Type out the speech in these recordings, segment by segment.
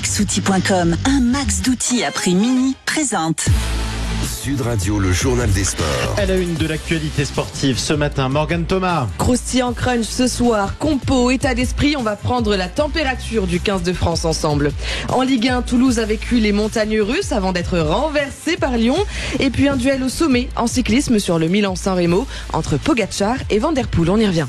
maxoutil.com, un max d'outils à prix mini, présente. Sud Radio, le journal des sports. À la une de l'actualité sportive ce matin, Morgane Thomas. Croustillant crunch ce soir, compo, état d'esprit, on va prendre la température du 15 de France ensemble. En Ligue 1, Toulouse a vécu les montagnes russes avant d'être renversé par Lyon. Et puis un duel au sommet en cyclisme sur le Milan-San Remo entre Pogacar et Van Der Poel. On y revient.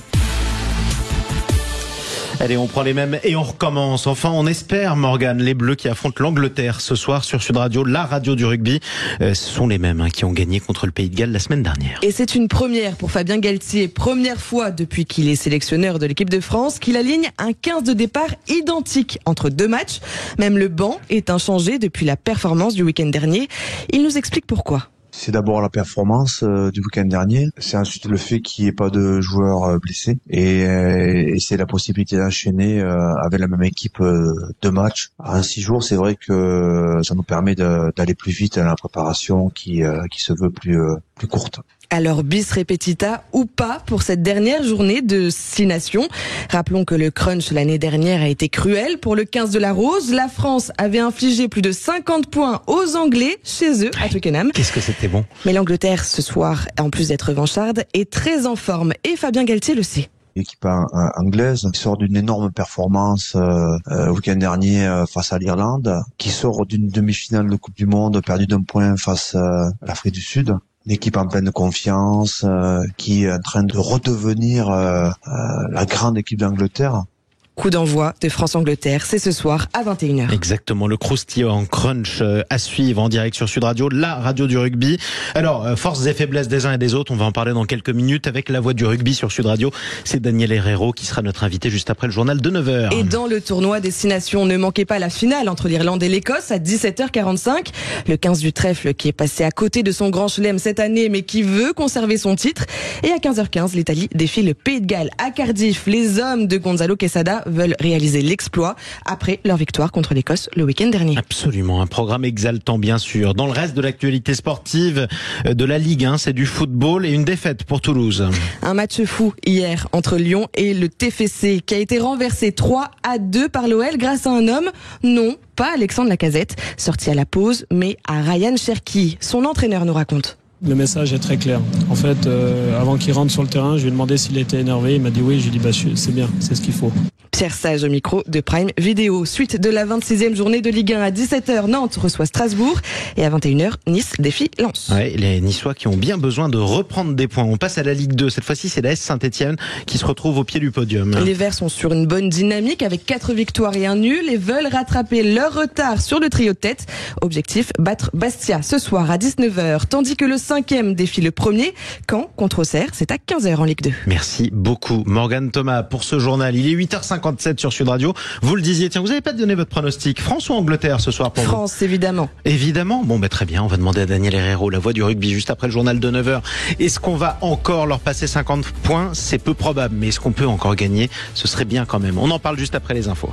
Allez, on prend les mêmes et on recommence. Enfin, on espère, Morgane, les Bleus qui affrontent l'Angleterre ce soir sur Sud Radio, la radio du rugby. Ce sont les mêmes qui ont gagné contre le Pays de Galles la semaine dernière. Et c'est une première pour Fabien Galtier. Première fois depuis qu'il est sélectionneur de l'équipe de France qu'il aligne un 15 de départ identique entre deux matchs. Même le banc est inchangé depuis la performance du week-end dernier. Il nous explique pourquoi. C'est d'abord la performance du week-end dernier. C'est ensuite le fait qu'il n'y ait pas de joueurs blessés. Et c'est la possibilité d'enchaîner avec la même équipe deux matchs. En 6 jours, c'est vrai que ça nous permet d'aller plus vite dans la préparation qui se veut plus courte. Alors bis repetita ou pas pour cette dernière journée de 6 nations. Rappelons que le crunch l'année dernière a été cruel pour le 15 de la Rose. La France avait infligé plus de 50 points aux Anglais chez eux à Twickenham. Qu'est-ce que c'était bon. Mais l'Angleterre ce soir, en plus d'être revancharde, est très en forme et Fabien Galtier le sait. L'équipe anglaise qui sort d'une énorme performance week-end dernier face à l'Irlande, qui sort d'une demi-finale de Coupe du Monde perdue d'un point face à l'Afrique du Sud. Une équipe en pleine confiance, qui est en train de redevenir la grande équipe d'Angleterre. Coup d'envoi de France-Angleterre, c'est ce soir à 21h. Exactement, le croustillant crunch à suivre en direct sur Sud Radio, la radio du rugby. Alors, forces et faiblesses des uns et des autres, on va en parler dans quelques minutes avec la voix du rugby sur Sud Radio. C'est Daniel Herrero qui sera notre invité juste après le journal de 9h. Et dans le tournoi des 6 nations, ne manquez pas la finale entre l'Irlande et l'Écosse à 17h45. Le 15 du trèfle qui est passé à côté de son grand chelem cette année mais qui veut conserver son titre. Et à 15h15, l'Italie défie le Pays de Galles à Cardiff. Les hommes de Gonzalo Quesada veulent réaliser l'exploit après leur victoire contre l'Écosse le week-end dernier. Absolument, un programme exaltant bien sûr. Dans le reste de l'actualité sportive de la Ligue 1, c'est du football et une défaite pour Toulouse. Un match fou hier entre Lyon et le TFC qui a été renversé 3-2 par l'OL grâce à un homme, non, pas Alexandre Lacazette, sorti à la pause, mais à Ryan Cherki. Son entraîneur nous raconte. Le message est très clair. En fait, avant qu'il rentre sur le terrain, je lui ai demandé s'il était énervé. Il m'a dit oui. Je lui ai dit c'est bien, c'est ce qu'il faut. Pierre Sage au micro de Prime Vidéo. Suite de la 26e journée de Ligue 1 à 17h, Nantes reçoit Strasbourg et à 21h, Nice défie Lens. Ouais, les Niçois qui ont bien besoin de reprendre des points. On passe à la Ligue 2. Cette fois-ci, c'est la S Saint-Etienne qui se retrouve au pied du podium. Les Verts sont sur une bonne dynamique avec 4 victoires et un nul et veulent rattraper leur retard sur le trio de tête. Objectif, battre Bastia ce soir à 19h, tandis que le 5e défie le premier. Caen contre Auxerre, c'est à 15h en Ligue 2. Merci beaucoup Morgane Thomas pour ce journal. Il est 8h57 sur Sud Radio. Vous le disiez, tiens, vous n'avez pas donné votre pronostic. France ou Angleterre ce soir pour vous ? France, évidemment. Évidemment. Bon, très bien. On va demander à Daniel Herrero, la voix du rugby, juste après le journal de 9h. Est-ce qu'on va encore leur passer 50 points ? C'est peu probable. Mais est-ce qu'on peut encore gagner ? Ce serait bien quand même. On en parle juste après les infos.